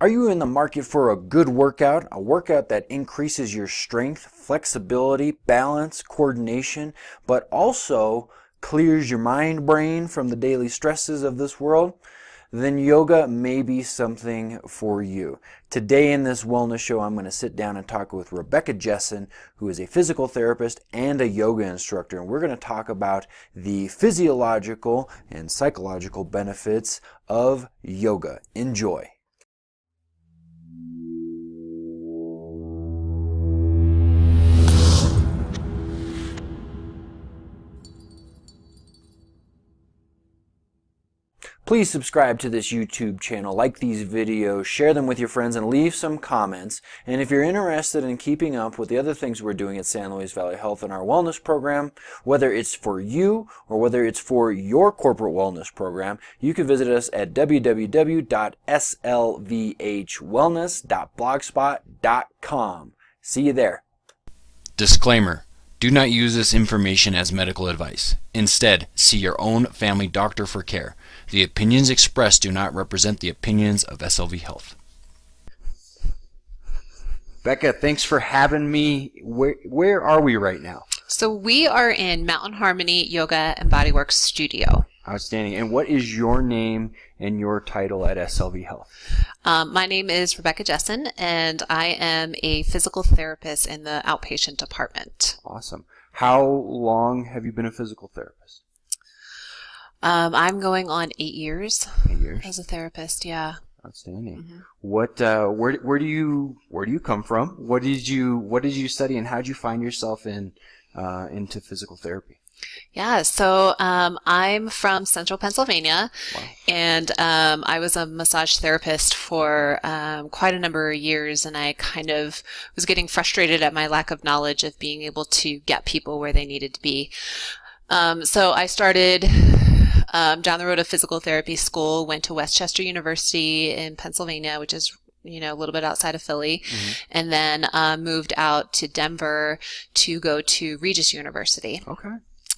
Are you in the market for a good workout, a workout that increases your strength, flexibility, balance, coordination, but also clears your mind brain from the daily stresses of this world? Then yoga may be something for you. Today in this wellness show, I'm going to sit down and talk with Becca Jessen, who is a physical therapist and a yoga instructor. And we're going to talk about the physiological and psychological benefits of yoga. Enjoy. Please subscribe to this YouTube channel, like these videos, share them with your friends, and leave some comments. And if you're interested in keeping up with the other things we're doing at San Luis Valley Health in our wellness program, whether it's for you or whether it's for your corporate wellness program, you can visit us at www.slvhwellness.blogspot.com. See you there. Disclaimer. Do not use this information as medical advice. Instead, see your own family doctor for care. The opinions expressed do not represent the opinions of SLV Health. Becca, thanks for having me. Where are we right now? So we are in Mountain Harmony Yoga and Bodywork Studio. Outstanding. And what is your name and your title at SLV Health? My name is Becca Jessen, and I am a physical therapist in the outpatient department. Awesome. How long have you been a physical therapist? I'm going on 8 years. 8 years. As a therapist, yeah. Outstanding. Mm-hmm. What? Where do you come from? What did you study, and how did you find yourself into physical therapy? Yeah, so I'm from Central Pennsylvania, Wow. and I was a massage therapist for quite a number of years, and I kind of was getting frustrated at my lack of knowledge of being able to get people where they needed to be. So I started down the road of physical therapy school, went to Westchester University in Pennsylvania, which is a little bit outside of Philly, Mm-hmm. and then moved out to Denver to go to Regis University. Okay.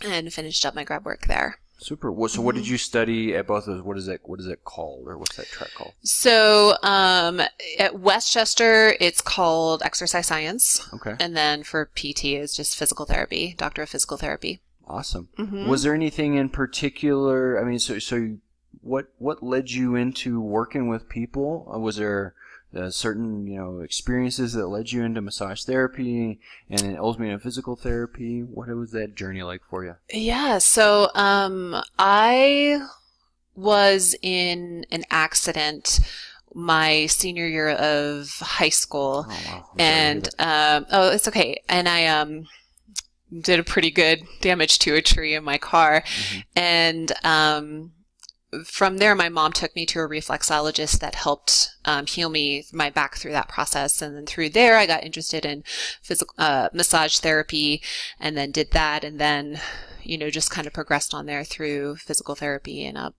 And finished up my grad work there. Super. Well, so what did you study at both of those? What is it called, or what's that track called? So at Westchester, it's called exercise science. Okay. And then for PT, it's just physical therapy, doctor of physical therapy. Awesome. Mm-hmm. Was there anything in particular? I mean, so what led you into working with people? Was there certain experiences that led you into massage therapy and then ultimately into physical therapy? What was that journey like for you? Yeah. So I was in an accident my senior year of high school. Oh wow. And it's okay. And I did a pretty good damage to a tree in my car. Mm-hmm. And from there, my mom took me to a reflexologist that helped heal my back through that process. And then through there, I got interested in physical massage therapy, and then did that, and then just kind of progressed on there through physical therapy and up.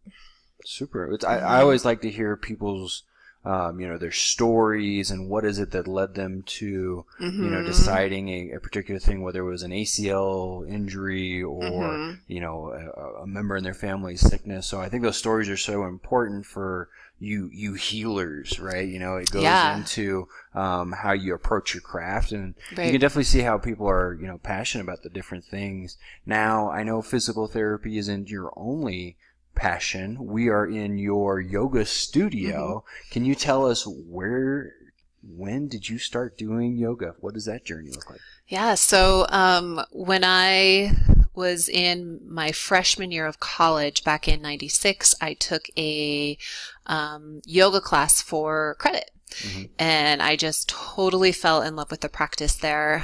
Super. I always like to hear people's their stories and what is it that led them to Mm-hmm. deciding a particular thing, whether it was an ACL injury or Mm-hmm. a member in their family's sickness. So I think those stories are so important for you healers, right? It goes into how you approach your craft, and Right. you can definitely see how people are passionate about the different things. Now I know physical therapy isn't your only passion. We are in your yoga studio. Mm-hmm. Can you tell us when did you start doing yoga? What does that journey look like? Yeah. So when I was in my freshman year of college back in '96, I took a yoga class for credit. Mm-hmm. And I just totally fell in love with the practice there.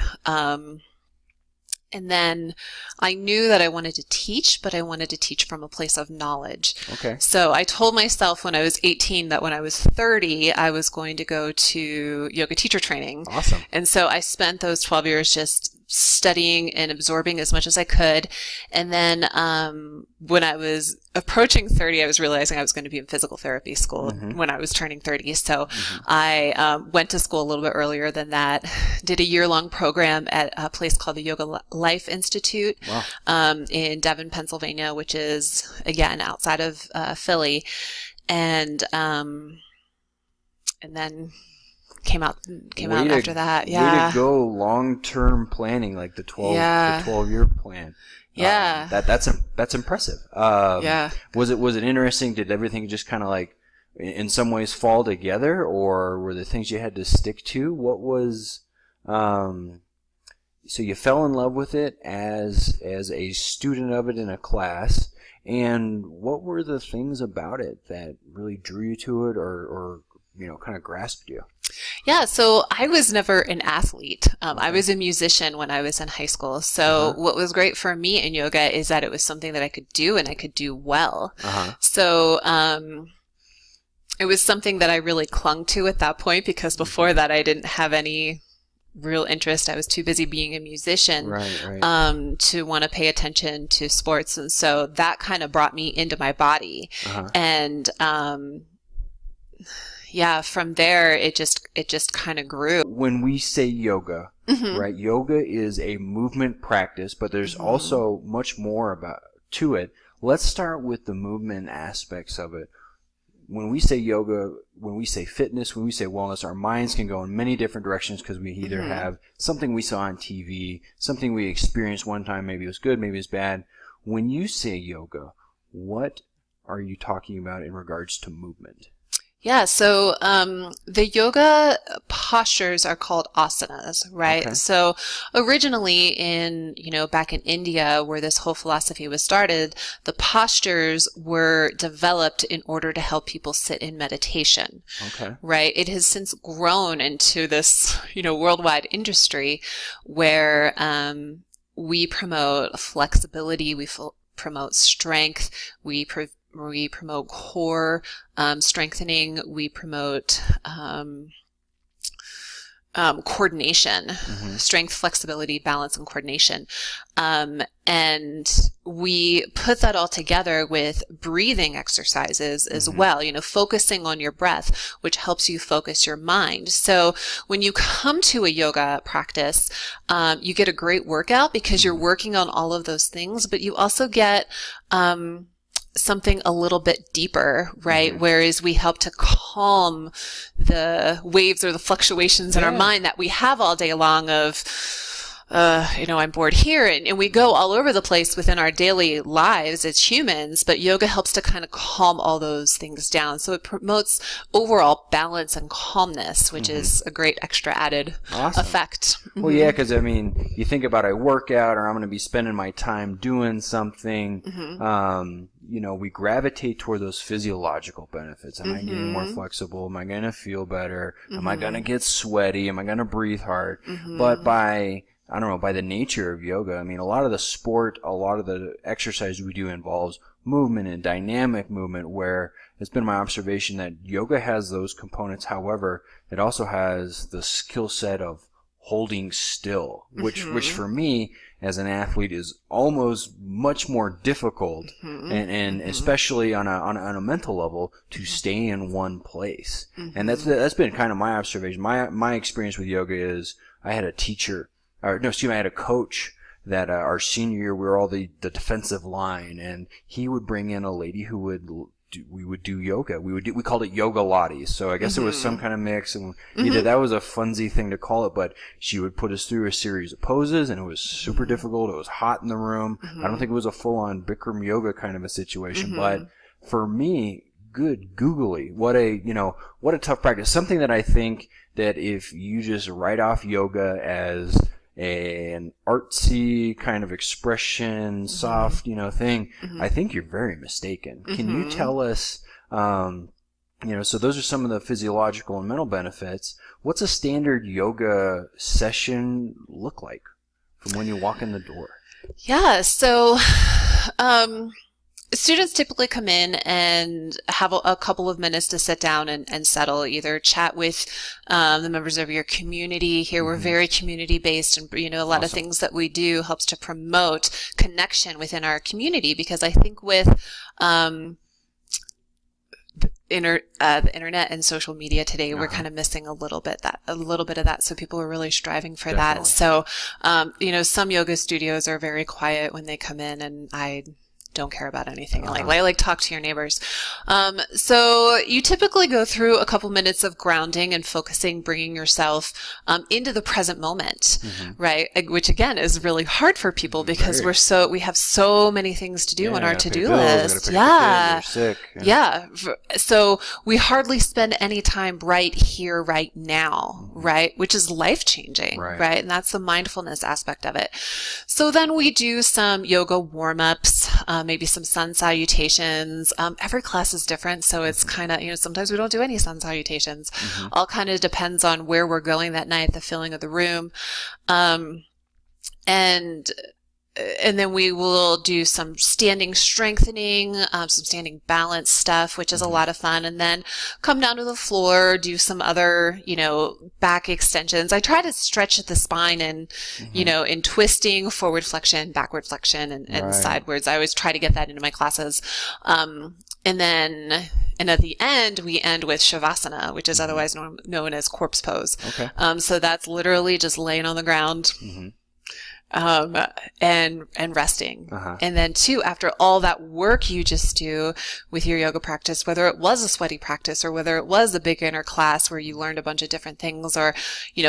And then I knew that I wanted to teach, but I wanted to teach from a place of knowledge. Okay. So I told myself when I was 18 that when I was 30, I was going to go to yoga teacher training. Awesome. And so I spent those 12 years just studying and absorbing as much as I could. And then when I was approaching 30, I was realizing I was going to be in physical therapy school Mm-hmm. when I was turning 30. So I went to school a little bit earlier than that, did a year-long program at a place called the Yoga Life Institute. Wow. In Devon, Pennsylvania, which is, again, outside of Philly. And and then came out after that. Yeah. Way to go, long-term planning, like the 12-year plan. Yeah. That's impressive. Yeah. Was it interesting? Did everything just kind of like, in some ways, fall together, or were there things you had to stick to? What was, so you fell in love with it as a student of it in a class, and what were the things about it that really drew you to it, or kind of grasped you? Yeah, so I was never an athlete. I was a musician when I was in high school. So what was great for me in yoga is that it was something that I could do and I could do well. So it was something that I really clung to at that point, because before that I didn't have any real interest. I was too busy being a musician to want to pay attention to sports. And so that kind of brought me into my body. And yeah, from there, it just kind of grew. When we say yoga, right, yoga is a movement practice, but there's also much more to it. Let's start with the movement aspects of it. When we say yoga, when we say fitness, when we say wellness, our minds can go in many different directions, because we either have something we saw on TV, something we experienced one time, maybe it was good, maybe it's bad. When you say yoga, what are you talking about in regards to movement? Yeah, so the yoga postures are called asanas, right? Okay. So originally back in India, where this whole philosophy was started, the postures were developed in order to help people sit in meditation. Okay. Right? It has since grown into this, worldwide industry where we promote flexibility, we promote strength, we promote core strengthening. We promote coordination, strength, flexibility, balance, and coordination. And we put that all together with breathing exercises as well, focusing on your breath, which helps you focus your mind. So when you come to a yoga practice, you get a great workout because you're working on all of those things, but you also get something a little bit deeper, right? Whereas we help to calm the waves or the fluctuations in our mind that we have all day long of, I'm bored here. And we go all over the place within our daily lives as humans, but yoga helps to kind of calm all those things down. So it promotes overall balance and calmness, which is a great extra added effect. Well, yeah, because you think about, I work out, or I'm going to be spending my time doing something. We gravitate toward those physiological benefits. Am I getting more flexible? Am I going to feel better? Am I going to get sweaty? Am I going to breathe hard? But by the nature of yoga, a lot of the sport, a lot of the exercise we do involves movement and dynamic movement, where it's been my observation that yoga has those components. However, it also has the skill set of holding still, which for me as an athlete is almost much more difficult, and especially on a mental level, to stay in one place. And that's been kind of my observation. My experience with yoga is I had a coach that our senior year, we were all the defensive line, and he would bring in a lady who we would do yoga. We called it yoga lattes. So I guess it was some kind of mix, and either that was a funsy thing to call it, but she would put us through a series of poses, and it was super difficult. It was hot in the room. I don't think it was a full-on Bikram yoga kind of a situation, but for me, good googly, what a tough practice. Something that I think that if you just write off yoga as an artsy kind of expression, soft, thing, I think you're very mistaken. Can you tell us, so those are some of the physiological and mental benefits. What's a standard yoga session look like from when you walk in the door? Yeah, so students typically come in and have a couple of minutes to sit down and settle, either chat with the members of your community. Here we're very community-based, and a lot of things that we do helps to promote connection within our community, because I think with the internet and social media today, we're kind of missing a little bit of that. So people are really striving for that. So, some yoga studios are very quiet when they come in, and I don't care about anything. Like talk to your neighbors. So you typically go through a couple minutes of grounding and focusing, bringing yourself into the present moment, right? Which again is really hard for people because we have so many things to do on our to-do list. You're sick. Yeah. So we hardly spend any time right here, right now, right? Which is life-changing, right? And that's the mindfulness aspect of it. So then we do some yoga warm-ups, maybe some sun salutations. Every class is different. So it's kind of, sometimes we don't do any sun salutations. All kind of depends on where we're going that night, the feeling of the room. And then we will do some standing strengthening, some standing balance stuff, which is a lot of fun. And then come down to the floor, do some other, back extensions. I try to stretch the spine and, in twisting, forward flexion, backward flexion, and sidewards. I always try to get that into my classes. And at the end, we end with Shavasana, which is otherwise known as corpse pose. Okay. So that's literally just laying on the ground. And resting. And then too, after all that work you just do with your yoga practice, whether it was a sweaty practice or whether it was a beginner class where you learned a bunch of different things or,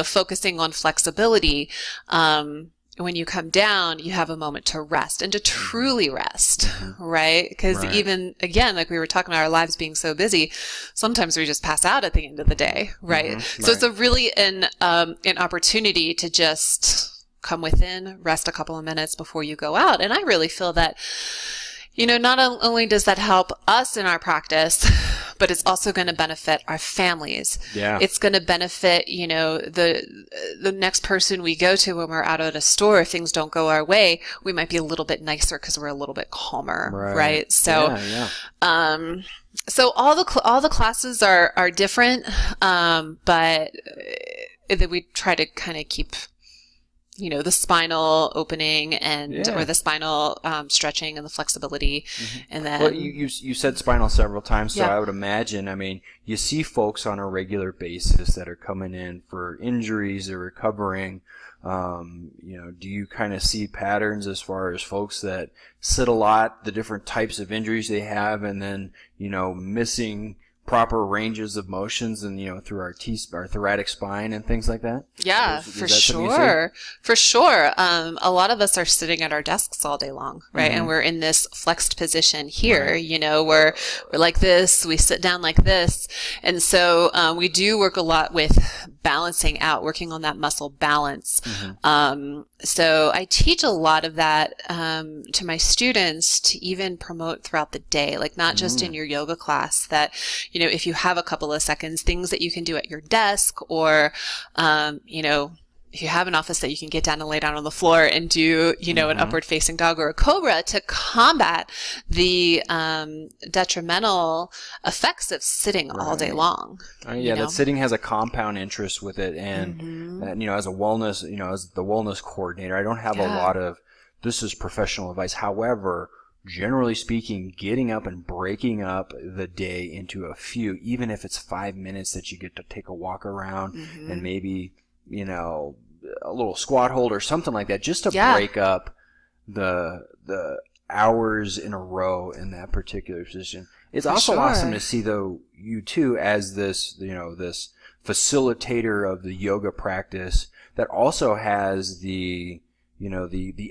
focusing on flexibility, when you come down, you have a moment to rest and to truly rest, right? Because even, again, like we were talking about our lives being so busy, sometimes we just pass out at the end of the day, right? So it's a really an opportunity to just come within, rest a couple of minutes before you go out. And I really feel that, not only does that help us in our practice, but it's also going to benefit our families. Yeah. It's going to benefit, the next person we go to when we're out at a store. If things don't go our way, we might be a little bit nicer because we're a little bit calmer, right? So, so all the classes are different, but that we try to kind of keep the spinal opening or the spinal stretching and the flexibility. And then you said spinal several times, so I would imagine, you see folks on a regular basis that are coming in for injuries or recovering. Do you kind of see patterns as far as folks that sit a lot, the different types of injuries they have, and then missing proper ranges of motions and through our thoracic spine and things like that? Yeah, for sure. For sure. A lot of us are sitting at our desks all day long, right? And we're in this flexed position here, we're like this, we sit down like this. And so we do work a lot with balancing out, working on that muscle balance. So I teach a lot of that to my students to even promote throughout the day, like not just in your yoga class, that if you have a couple of seconds, things that you can do at your desk or, if you have an office that you can get down and lay down on the floor and do, an upward facing dog or a cobra to combat the detrimental effects of sitting all day long. That sitting has a compound interest with it. And, as a wellness, as the wellness coordinator, I don't have a lot of, this is professional advice. However, generally speaking, getting up and breaking up the day into a few, even if it's 5 minutes that you get to take a walk around and maybe, a little squat hold or something like that, just to break up the hours in a row in that particular position. It's also awesome to see, though, you too, as this, this facilitator of the yoga practice that also has the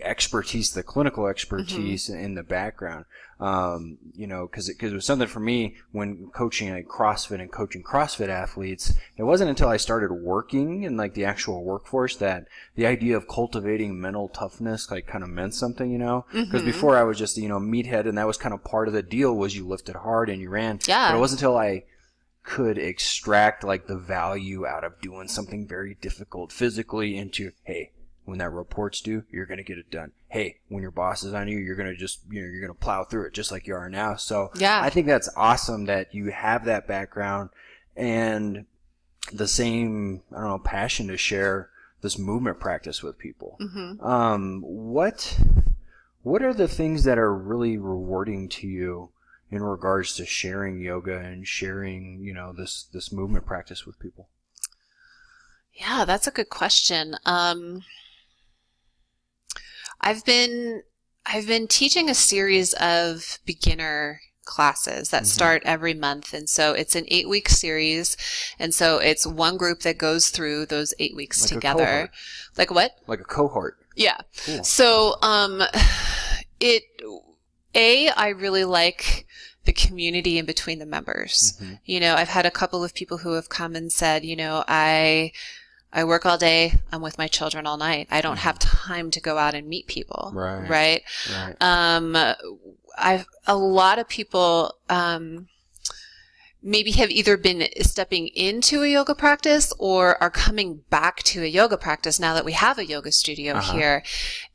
expertise, the clinical expertise in the background. Cause it was something for me when coaching like CrossFit and coaching CrossFit athletes. It wasn't until I started working in like the actual workforce that the idea of cultivating mental toughness like kind of meant something, cause before I was just, meathead, and that was kind of part of the deal was you lifted hard and you ran. Yeah. But it wasn't until I could extract like the value out of doing something very difficult physically into, hey, when that report's due, you're going to get it done. Hey, when your boss is on you, you're going to just, you're going to plow through it just like you are now. So I think that's awesome that you have that background and the same, passion to share this movement practice with people. What are the things that are really rewarding to you in regards to sharing yoga and sharing, this movement practice with people? Yeah, that's a good question. I've been teaching a series of beginner classes that start every month. And so it's an 8-week series. And so it's one group that goes through those 8 weeks Like a together. cohort. Like what? Like a cohort. Yeah. Cool. So, I really like the community in between the members. You know, I've had a couple of people who have come and said, you know, I work all day. I'm with my children all night. I don't have time to go out and meet people. Right. A lot of people, maybe have either been stepping into a yoga practice or are coming back to a yoga practice now that we have a yoga studio here.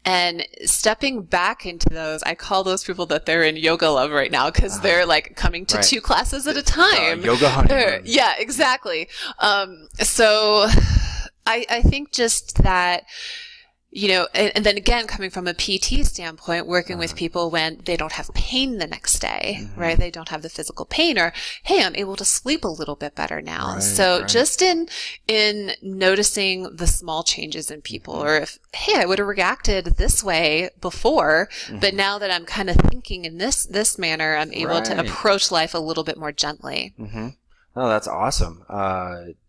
And stepping back into those, I call those people that they're in yoga love right now because they're like coming to 2 classes at a time. Yoga honeymoon. Yeah, exactly. So I think just that, you know, and then again, coming from a PT standpoint, working with people when they don't have pain the next day, right? They don't have the physical pain, or, hey, I'm able to sleep a little bit better now. Just in noticing the small changes in people, or if, hey, I would have reacted this way before, but now that I'm kind of thinking in this manner, I'm able to approach life a little bit more gently. Oh, that's awesome.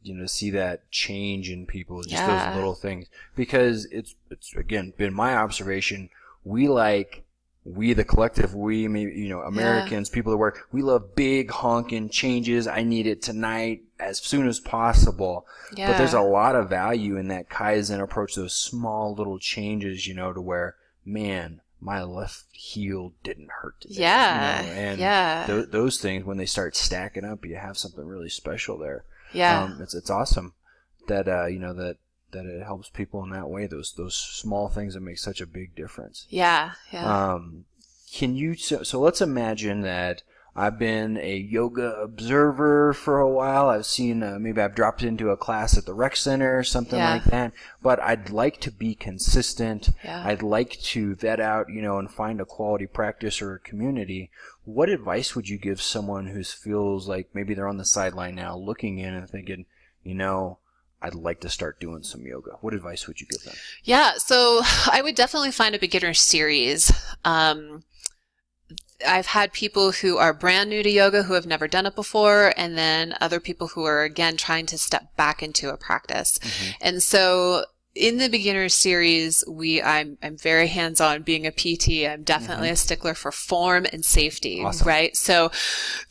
You know, see that change in people, just those little things. Because it's again been my observation. We the collective, maybe, you know, Americans, people that work, we love big honking changes. I need it tonight, as soon as possible. But there's a lot of value in that Kaizen approach, those small little changes, you know, to where, man, my left heel didn't hurt today. You know? And those things, when they start stacking up, you have something really special there. It's awesome that you know, that it helps people in that way. Those small things that make such a big difference. Can you? So let's imagine that I've been a yoga observer for a while. I've seen, maybe I've dropped into a class at the rec center or something like that. But I'd like to be consistent. I'd like to vet out, you know, and find a quality practice or a community. What advice would you give someone who feels like maybe they're on the sideline now, looking in and thinking, you know, I'd like to start doing some yoga? What advice would you give them? So I would definitely find a beginner series. I've had people who are brand new to yoga who have never done it before, and then other people who are, again, trying to step back into a practice. And so in the beginner series, I'm very hands-on. Being a PT, I'm definitely a stickler for form and safety, right? So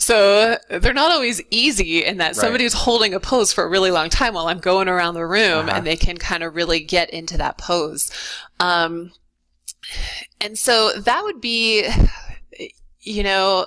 they're not always easy in that somebody's holding a pose for a really long time while I'm going around the room, and they can kind of really get into that pose. And so that would be, you know,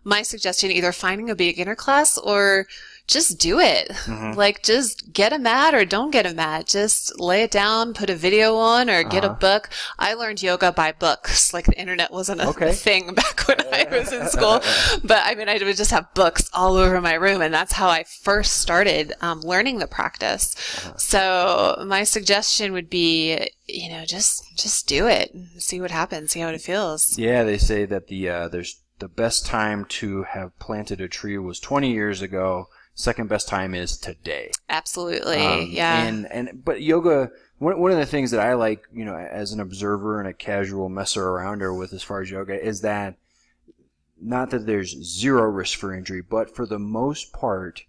my suggestion, either finding a beginner class or just do it. Like, just get a mat or don't get a mat. Just lay it down, put a video on, or get a book. I learned yoga by books. Like, the internet wasn't a thing back when I was in school. But I mean, I would just have books all over my room, and that's how I first started learning the practice. So my suggestion would be, you know, just do it and see what happens, see how it feels. Yeah, they say that the best time to have planted a tree was 20 years ago. Second best time is today. Absolutely. But yoga, one of the things that I like, you know, as an observer and a casual messer arounder with as far as yoga, is that not that there's zero risk for injury, but for the most part,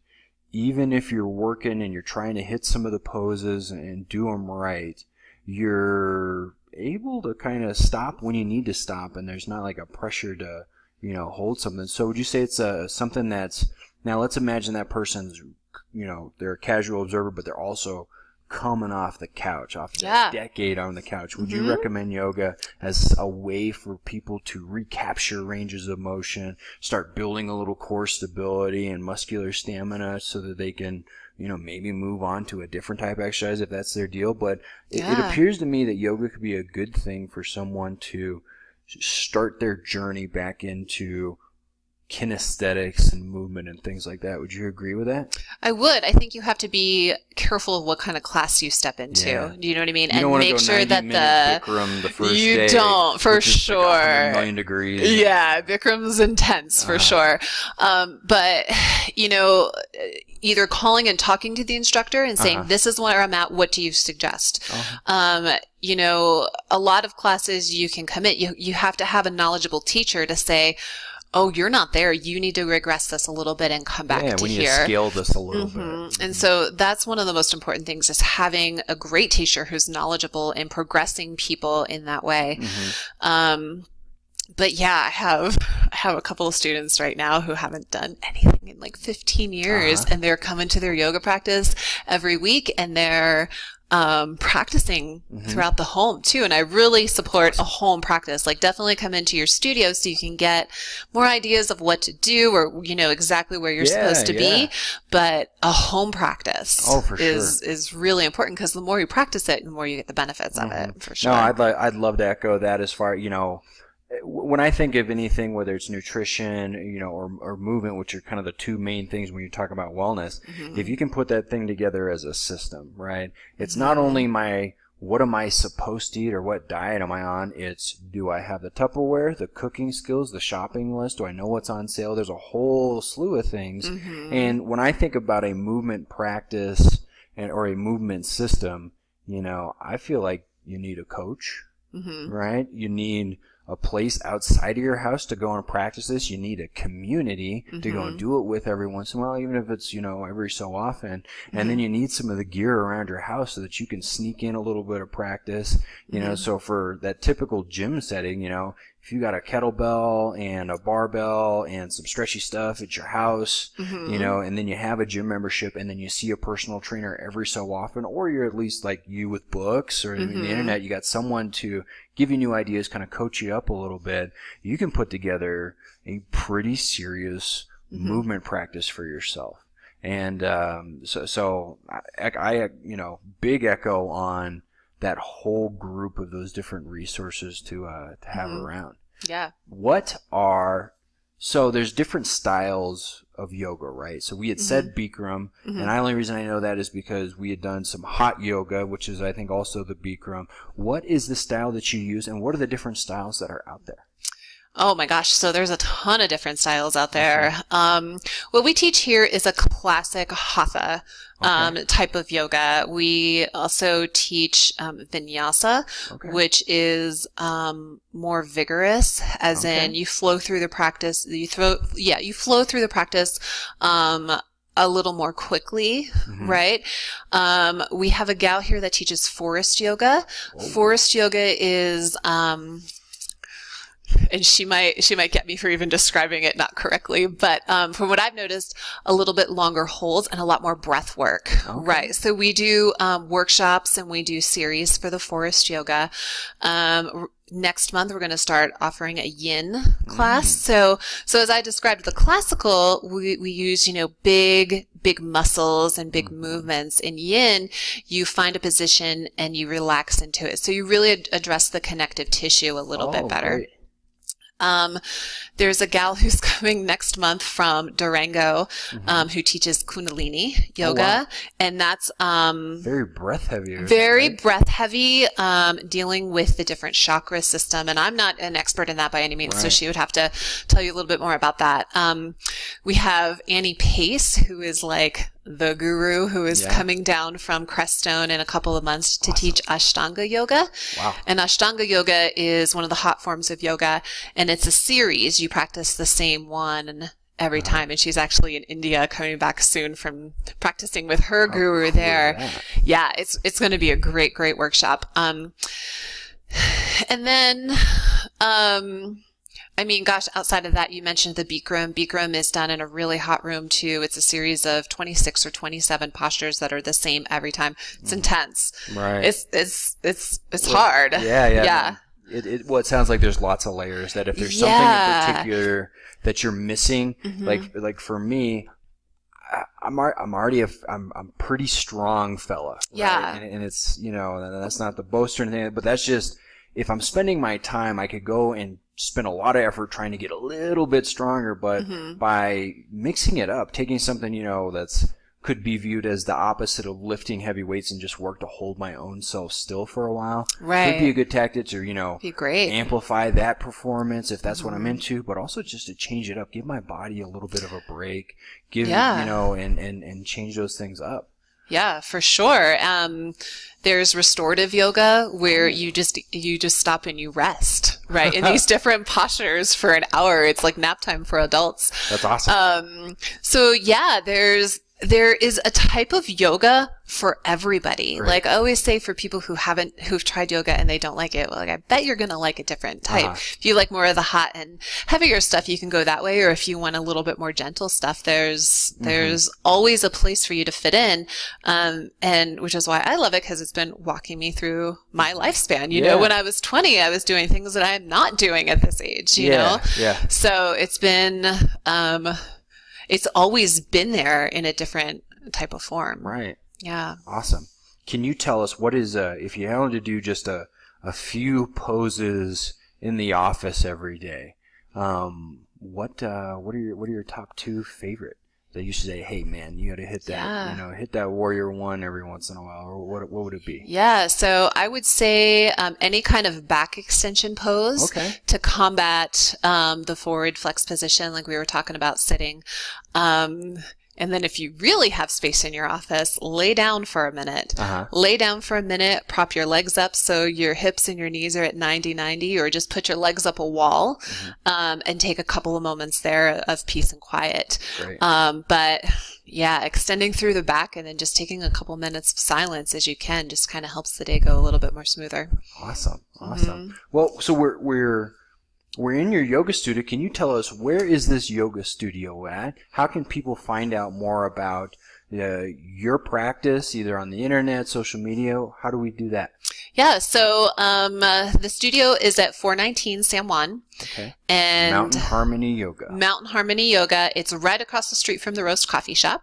even if you're working and you're trying to hit some of the poses and do them right, you're able to kind of stop when you need to stop, and there's not like a pressure to, you know, hold something. So would you say it's something that's, now let's imagine that person's, you know, they're a casual observer, but they're also coming off the couch, off a decade on the couch. Would you recommend yoga as a way for people to recapture ranges of motion, start building a little core stability and muscular stamina so that they can, you know, maybe move on to a different type of exercise if that's their deal? But it appears to me that yoga could be a good thing for someone to start their journey back into kinesthetics and movement and things like that. Would you agree with that? I would. I think you have to be careful of what kind of class you step into. Do you know what I mean? You don't and make sure that Bikram the first you day, don't, for sure. Like 100 million degrees. Yeah, Bikram's intense for sure. But you know, either calling and talking to the instructor and saying, this is where I'm at. What do you suggest? You know, a lot of classes you can commit. You have to have a knowledgeable teacher to say, oh, you're not there. You need to regress this a little bit and come back to here. Yeah, we need to scale this a little bit. And so that's one of the most important things, is having a great teacher who's knowledgeable and progressing people in that way. But yeah, I have a couple of students right now who haven't done anything in like 15 years, and they're coming to their yoga practice every week, and they're practicing throughout the home too. And I really support a home practice. Like, definitely come into your studio so you can get more ideas of what to do, or, you know, exactly where you're supposed to be. But a home practice is really important, because the more you practice it, the more you get the benefits of it, for sure. No, I'd love to echo that. As far, you know, when I think of anything, whether it's nutrition, you know, or movement, which are kind of the two main things when you talk about wellness, if you can put that thing together as a system, right? It's not only what am I supposed to eat, or what diet am I on? It's, do I have the Tupperware, the cooking skills, the shopping list? Do I know what's on sale? There's a whole slew of things. And when I think about a movement practice or a movement system, you know, I feel like you need a coach, right? You need a place outside of your house to go and practice this. You need a community to go and do it with every once in a while, even if it's, you know, every so often. And then you need some of the gear around your house so that you can sneak in a little bit of practice, you know. So for that typical gym setting, you know, if you got a kettlebell and a barbell and some stretchy stuff at your house, you know, and then you have a gym membership, and then you see a personal trainer every so often, or you're at least like you with books or the internet, you got someone to give you new ideas, kind of coach you up a little bit, you can put together a pretty serious movement practice for yourself. And so I, you know, big echo on that whole group of those different resources to have around. Yeah. So there's different styles of yoga, right? So we had said Bikram, and the only reason I know that is because we had done some hot yoga, which is, I think, also the Bikram. What is the style that you use, and what are the different styles that are out there? Oh my gosh. So there's a ton of different styles out there. What we teach here is a classic hatha type of yoga. We also teach vinyasa, which is more vigorous, as in you flow through the practice. You flow through the practice a little more quickly, right? We have a gal here that teaches forest yoga. Forest yoga is and she might get me for even describing it not correctly, but from what I've noticed, a little bit longer holds and a lot more breath work, right? So we do workshops and we do series for the forest yoga. Next month, we're going to start offering a yin class. So as I described the classical, we use, you know, big muscles and big movements. In yin, you find a position and you relax into it. So you really address the connective tissue a little bit better. Great. There's a gal who's coming next month from Durango, who teaches Kundalini yoga. And that's, very breath heavy. Breath heavy, dealing with the different chakra system. And I'm not an expert in that by any means. So she would have to tell you a little bit more about that. We have Annie Pace, who is like the guru, who is coming down from Crestone in a couple of months to teach Ashtanga yoga. Wow. And Ashtanga yoga is one of the hot forms of yoga, and it's a series. You practice the same one every time. And she's actually in India, coming back soon from practicing with her guru there. Yeah, it's going to be a great workshop. And then, I mean, gosh, outside of that, you mentioned the Bikram. Bikram is done in a really hot room too. It's a series of 26 or 27 postures that are the same every time. It's intense. Right. It's hard. Yeah. It sounds like there's lots of layers, that if there's something in particular that you're missing, like for me, I'm pretty strong fella. Right? Yeah. And it's, you know, that's not the boast or anything, but that's just, if I'm spending my time, I could go and spend a lot of effort trying to get a little bit stronger, but by mixing it up, taking something, you know, that's could be viewed as the opposite of lifting heavy weights and just work to hold my own self still for a while. Right. Could be a good tactic to, be great. amplify that performance if that's what I'm into, but also just to change it up, give my body a little bit of a break, and change those things up. Yeah, for sure. There's restorative yoga where you just stop and you rest, right? In these different postures for an hour. It's like nap time for adults. That's awesome. So yeah, there is a type of yoga for everybody. Right. Like I always say for people who've tried yoga and they don't like it, well, like I bet you're going to like a different type. If you like more of the hot and heavier stuff, you can go that way. Or if you want a little bit more gentle stuff, there's always a place for you to fit in. And which is why I love it, because it's been walking me through my lifespan. You know, when I was 20, I was doing things that I'm not doing at this age, you know? Yeah. So it's been, it's always been there in a different type of form. Right. Yeah. Awesome. Can you tell us what is, if you wanted to do just a few poses in the office every day, what are your top 2 favorite that you should say, hey man, you got to hit that, hit that warrior one every once in a while, or what would it be? Yeah. So I would say, any kind of back extension pose to combat, the forward flex position, like we were talking about sitting. And then if you really have space in your office, lay down for a minute. Lay down for a minute, prop your legs up so your hips and your knees are at 90-90, or just put your legs up a wall, and take a couple of moments there of peace and quiet. Great. But yeah, extending through the back and then just taking a couple minutes of silence as you can just kind of helps the day go a little bit more smoother. Awesome. Well, so we're in your yoga studio. Can you tell us, where is this yoga studio at? How can people find out more about your practice, either on the internet, social media? How do we do that? Yeah, so the studio is at 419 San Juan. Okay. And Mountain Harmony Yoga. Mountain Harmony Yoga. It's right across the street from the Roast Coffee Shop.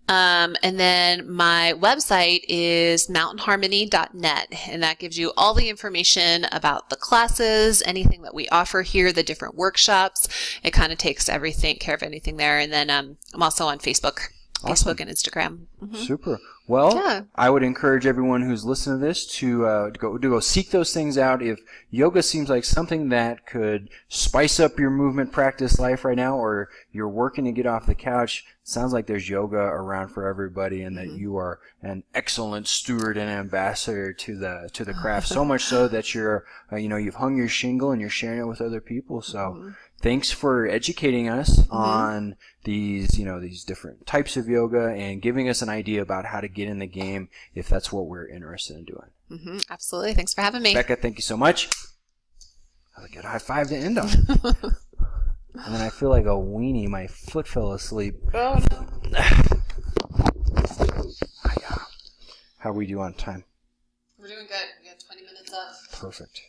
And then my website is mountainharmony.net, and that gives you all the information about the classes, anything that we offer here, the different workshops. It kind of takes care of anything there. And then I'm also on Facebook. Awesome. Facebook and Instagram. Super. Well, I would encourage everyone who's listening to this to go seek those things out. If yoga seems like something that could spice up your movement practice life right now, or you're working to get off the couch, it sounds like there's yoga around for everybody, and that you are an excellent steward and ambassador to the craft. So much so that you're you've hung your shingle and you're sharing it with other people. So. Thanks for educating us on these different types of yoga and giving us an idea about how to get in the game if that's what we're interested in doing. Absolutely. Thanks for having me. Becca, thank you so much. I'll get a high five to end on. And then I feel like a weenie. My foot fell asleep. Oh, no. How are we doing on time? We're doing good. We got 20 minutes left. Perfect.